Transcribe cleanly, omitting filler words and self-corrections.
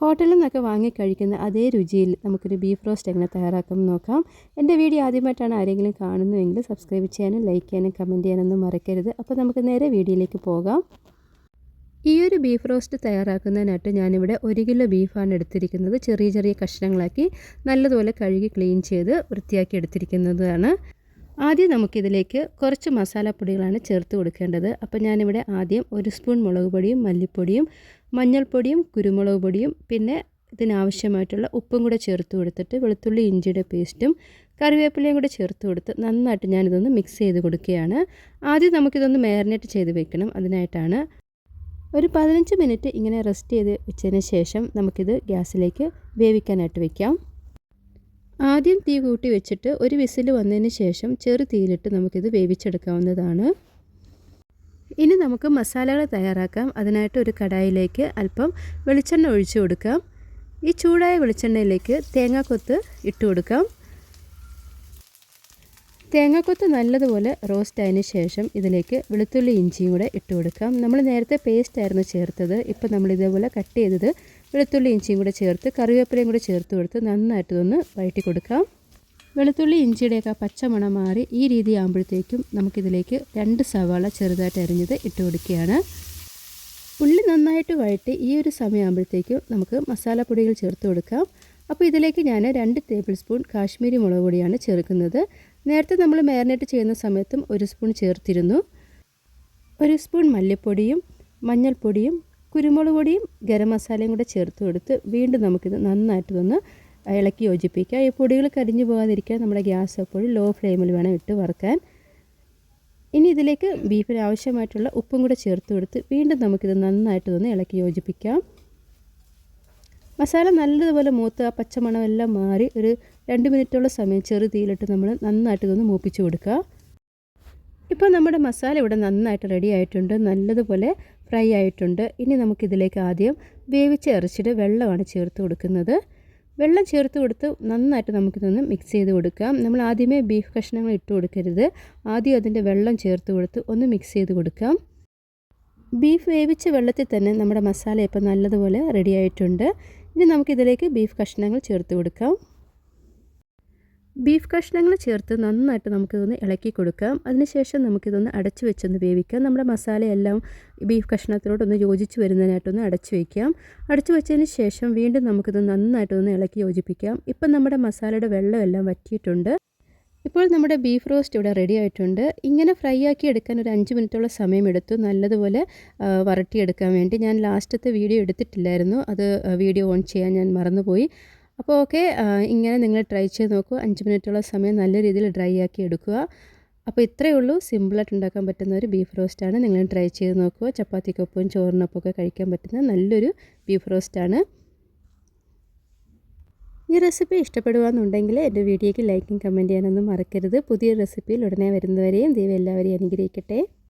ഹോട്ടലിൽ നിന്നൊക്കെ വാങ്ങി കഴിക്കുന്ന അതേ രുചിയിൽ നമുക്കൊരു ബീഫ് റോസ്റ്റ് എങ്ങനെ തയ്യാറാക്കാം നോക്കാം. എൻ്റെ വീഡിയോ ആദ്യമായിട്ടാണ് ആരെങ്കിലും കാണുന്നതെങ്കിൽ സബ്സ്ക്രൈബ് ചെയ്യാനും ലൈക്ക് ചെയ്യാനും കമൻറ്റ് ചെയ്യാനൊന്നും മറക്കരുത്. അപ്പോൾ നമുക്ക് നേരെ വീഡിയോയിലേക്ക് പോകാം. ഈ ഒരു ബീഫ് റോസ്റ്റ് തയ്യാറാക്കുന്നതിനായിട്ട് ഞാനിവിടെ 1 കിലോ ബീഫാണ് എടുത്തിരിക്കുന്നത്. ചെറിയ ചെറിയ കഷ്ണങ്ങളാക്കി നല്ലതുപോലെ കഴുകി ക്ലീൻ ചെയ്ത് വൃത്തിയാക്കി എടുത്തിരിക്കുന്നതാണ്. ആദ്യം നമുക്കിതിലേക്ക് കുറച്ച് മസാലപ്പൊടികളാണ് ചേർത്ത് കൊടുക്കേണ്ടത്. അപ്പോൾ ഞാനിവിടെ ആദ്യം 1 സ്പൂൺ മുളക് പൊടിയും മല്ലിപ്പൊടിയും മഞ്ഞൾപ്പൊടിയും കുരുമുളക് പൊടിയും പിന്നെ ഇതിനാവശ്യമായിട്ടുള്ള ഉപ്പും കൂടെ ചേർത്ത് കൊടുത്തിട്ട് വെളുത്തുള്ളി ഇഞ്ചിയുടെ പേസ്റ്റും കറിവേപ്പിലയും കൂടെ ചേർത്ത് കൊടുത്ത് നന്നായിട്ട് ഞാനിതൊന്ന് മിക്സ് ചെയ്ത് കൊടുക്കുകയാണ്. ആദ്യം നമുക്കിതൊന്ന് മാരിനേറ്റ് ചെയ്ത് വെക്കണം. അതിനായിട്ടാണ് ഒരു 15 മിനിറ്റ് ഇങ്ങനെ റെസ്റ്റ് ചെയ്ത് വെച്ചതിന് ശേഷം നമുക്കിത് ഗ്യാസിലേക്ക് വേവിക്കാനായിട്ട് വെക്കാം. ആദ്യം തീ കൂട്ടി വെച്ചിട്ട് ഒരു വിസിൽ വന്നതിന് ശേഷം ചെറു തീയിലിട്ട് നമുക്കിത് വേവിച്ചെടുക്കാവുന്നതാണ്. ഇനി നമുക്ക് മസാലകൾ തയ്യാറാക്കാം. അതിനായിട്ട് ഒരു കടായിലേക്ക് അല്പം വെളിച്ചെണ്ണ ഒഴിച്ചു കൊടുക്കാം. ഈ ചൂടായ വെളിച്ചെണ്ണയിലേക്ക് തേങ്ങാക്കൊത്ത് ഇട്ട് കൊടുക്കാം. തേങ്ങാക്കൊത്ത് നല്ലതുപോലെ റോസ്റ്റ് ആയതിന് ശേഷം ഇതിലേക്ക് വെളുത്തുള്ളി ഇഞ്ചിയും കൂടെ ഇട്ട് കൊടുക്കാം. നമ്മൾ നേരത്തെ പേസ്റ്റ് ആയിരുന്നു ചേർത്തത്. ഇപ്പോൾ നമ്മൾ ഇതേപോലെ കട്ട് ചെയ്തത് വെളുത്തുള്ളി ഇഞ്ചിയും കൂടെ ചേർത്ത് കറിവേപ്പിലയും കൂടെ ചേർത്ത് കൊടുത്ത് നന്നായിട്ട് ഇതൊന്ന് വഴറ്റി കൊടുക്കാം. വെളുത്തുള്ളി ഇഞ്ചിയുടെയൊക്കെ പച്ചമണം മാറി ഈ രീതി ആകുമ്പോഴത്തേക്കും നമുക്കിതിലേക്ക് 2 സവാള ചെറുതായിട്ട് അരിഞ്ഞത് ഇട്ട് കൊടുക്കുകയാണ്. ഉള്ളി നന്നായിട്ട് വഴറ്റി ഈ ഒരു സമയമാകുമ്പോഴത്തേക്കും നമുക്ക് മസാലപ്പൊടികൾ ചേർത്ത് കൊടുക്കാം. അപ്പോൾ ഇതിലേക്ക് ഞാൻ 2 ടേബിൾ സ്പൂൺ കാശ്മീരി മുളക് പൊടിയാണ് ചേർക്കുന്നത്. നേരത്തെ നമ്മൾ മാരിനേറ്റ് ചെയ്യുന്ന സമയത്തും 1 സ്പൂൺ ചേർത്തിരുന്നു. 1 സ്പൂൺ മല്ലിപ്പൊടിയും മഞ്ഞൾപ്പൊടിയും കുരുമുളക് പൊടിയും ഗരം മസാലയും കൂടെ ചേർത്ത് കൊടുത്ത് വീണ്ടും നമുക്കിത് നന്നായിട്ടൊന്ന് ഇളക്കി യോജിപ്പിക്കാം. ഈ പൊടികൾ കരിഞ്ഞു പോകാതിരിക്കാൻ നമ്മുടെ ഗ്യാസ് എപ്പോഴും ലോ ഫ്ലെയിമിൽ വേണം ഇട്ട് വറുക്കാൻ. ഇനി ഇതിലേക്ക് ബീഫിന് ആവശ്യമായിട്ടുള്ള ഉപ്പും കൂടെ ചേർത്ത് കൊടുത്ത് വീണ്ടും നമുക്കിത് നന്നായിട്ടൊന്ന് ഇളക്കി യോജിപ്പിക്കാം. മസാല നല്ലതുപോലെ മൂത്ത് ആ പച്ചമണമെല്ലാം മാറി ഒരു 2 മിനിറ്റോളം സമയം ചെറു തീയിലിട്ട് നമ്മൾ നന്നായിട്ടൊന്ന് മൂപ്പിച്ച് കൊടുക്കുക. ഇപ്പോൾ നമ്മുടെ മസാല ഇവിടെ നന്നായിട്ട് റെഡി ആയിട്ടുണ്ട്. നല്ലതുപോലെ ഫ്രൈ ആയിട്ടുണ്ട്. ഇനി നമുക്കിതിലേക്ക് ആദ്യം വേവിച്ച ഇറച്ചിയുടെ വെള്ളമാണ് ചേർത്ത് കൊടുക്കുന്നത്. വെള്ളം ചേർത്ത് കൊടുത്ത് നന്നായിട്ട് നമുക്കിതൊന്ന് മിക്സ് ചെയ്ത് കൊടുക്കാം. നമ്മൾ ആദ്യമേ ബീഫ് കഷ്ണങ്ങൾ ഇട്ട് കൊടുക്കരുത്. ആദ്യം അതിൻ്റെ വെള്ളം ചേർത്ത് കൊടുത്ത് ഒന്ന് മിക്സ് ചെയ്ത് കൊടുക്കാം. ബീഫ് വേവിച്ച വെള്ളത്തിൽ തന്നെ നമ്മുടെ മസാല ഇപ്പോൾ നല്ലതുപോലെ റെഡി ആയിട്ടുണ്ട്. ഇനി നമുക്കിതിലേക്ക് ബീഫ് കഷ്ണങ്ങൾ ചേർത്ത് കൊടുക്കാം. ബീഫ് കഷ്ണങ്ങൾ ചേർത്ത് നന്നായിട്ട് നമുക്കിതൊന്ന് ഇളക്കി കൊടുക്കാം. അതിനുശേഷം നമുക്കിതൊന്ന് അടച്ചു വെച്ചൊന്ന് വേവിക്കാം. നമ്മുടെ മസാലയെല്ലാം ബീഫ് കഷ്ണത്തിലോട്ടൊന്ന് യോജിച്ച് വരുന്നതിനായിട്ടൊന്ന് അടച്ചു വയ്ക്കാം. അടച്ചു വെച്ചതിന് ശേഷം വീണ്ടും നമുക്കിത് നന്നായിട്ടൊന്ന് ഇളക്കി യോജിപ്പിക്കാം. ഇപ്പം നമ്മുടെ മസാലയുടെ വെള്ളമെല്ലാം വറ്റിയിട്ടുണ്ട്. ഇപ്പോൾ നമ്മുടെ ബീഫ് റോസ്റ്റ് ഇവിടെ റെഡി ആയിട്ടുണ്ട്. ഇങ്ങനെ ഫ്രൈ ആക്കി എടുക്കാൻ ഒരു 5 മിനിറ്റോളം സമയമെടുത്തു നല്ലതുപോലെ വരട്ടിയെടുക്കാൻ വേണ്ടി. ഞാൻ ലാസ്റ്റത്തെ വീഡിയോ എടുത്തിട്ടില്ലായിരുന്നു. അത് വീഡിയോ ഓൺ ചെയ്യാൻ ഞാൻ മറന്നുപോയി. അപ്പോൾ ഓക്കെ, ഇങ്ങനെ നിങ്ങൾ ട്രൈ ചെയ്ത് നോക്കൂ. 5 മിനിറ്റോളം സമയം നല്ല രീതിയിൽ ഡ്രൈ ആക്കി എടുക്കുക. അപ്പോൾ ഇത്രയേ ഉള്ളൂ. സിമ്പിളായിട്ട് ഉണ്ടാക്കാൻ പറ്റുന്ന ഒരു ബീഫ് റോസ്റ്റാണ്. നിങ്ങൾ ട്രൈ ചെയ്ത് നോക്കുക. ചപ്പാത്തിക്കൊപ്പവും ചോറിനൊപ്പമൊക്കെ കഴിക്കാൻ പറ്റുന്ന നല്ലൊരു ബീഫ് റോസ്റ്റാണ്. ഈ റെസിപ്പി ഇഷ്ടപ്പെടുകയെന്നുണ്ടെങ്കിൽ എൻ്റെ വീഡിയോയ്ക്ക് ലൈക്കും കമൻറ്റ് ചെയ്യാനൊന്നും മറക്കരുത്. പുതിയ റെസിപ്പിയിൽ ഉടനെ വരുന്നവരെയും ദൈവം എല്ലാവരെയും അനുഗ്രഹിക്കട്ടെ.